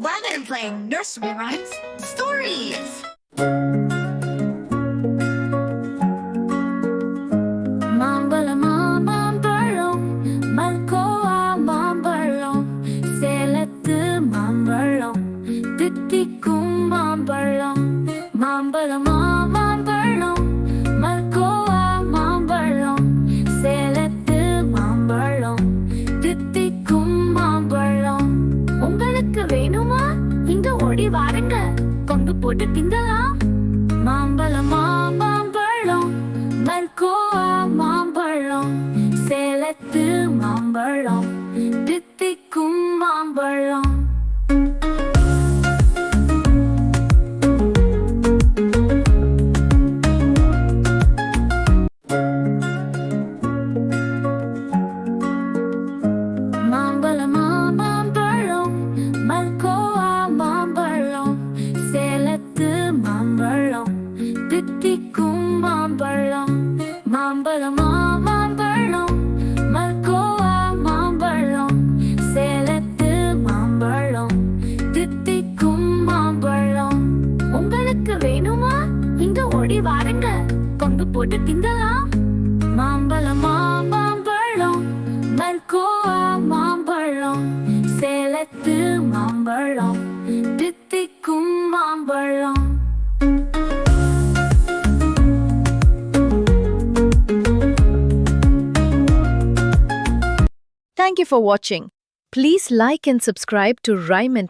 Rather than playing nursery rhymes, stories. மாம்பழமா மாம்பழம் மல்கோவா மாம்பழம் சேலத்து மாம்பழம் தித்திக்கும் மாம்பழம் மாம்பழமா மாம்பழம் மல்கோவா மாம்பழம் சேலத்து மாம்பழம் தித்திக்கும் மாம்பழம் உங்களுக்கு வேணுமா இங்க ஓடி வாருங்க கொண்டு போட்டு திங்கலாம் மாம்பழமா மாம்பழம் மல்கோவா மாம்பழம் சேலத்து மாம்பழம் தித்திக்கும் மாம்பழம் மாம்பழமா மாம்பழம் மல்கோவா மாம்பழம் சேலத்து மாம்பழம் தித்திக்கும் மாம்பழம் மாம்பழமா மாம்பழம் மல்கோவா மாம்பழம் சேலத்து மாம்பழம் தித்திக்கும் மாம்பழம் உங்களுக்கு வேணுமா இங்க ஓடி வாருங்க கொண்டு போட்டு திங்கலாம் மாம்பழமா மாம்பழம் மல்கோவா மாம்பழம் சேலத்து மாம்பழம் தித்திக்கும் மாம்பழம். Thank you for watching. Please like and subscribe to Rhyme and Play.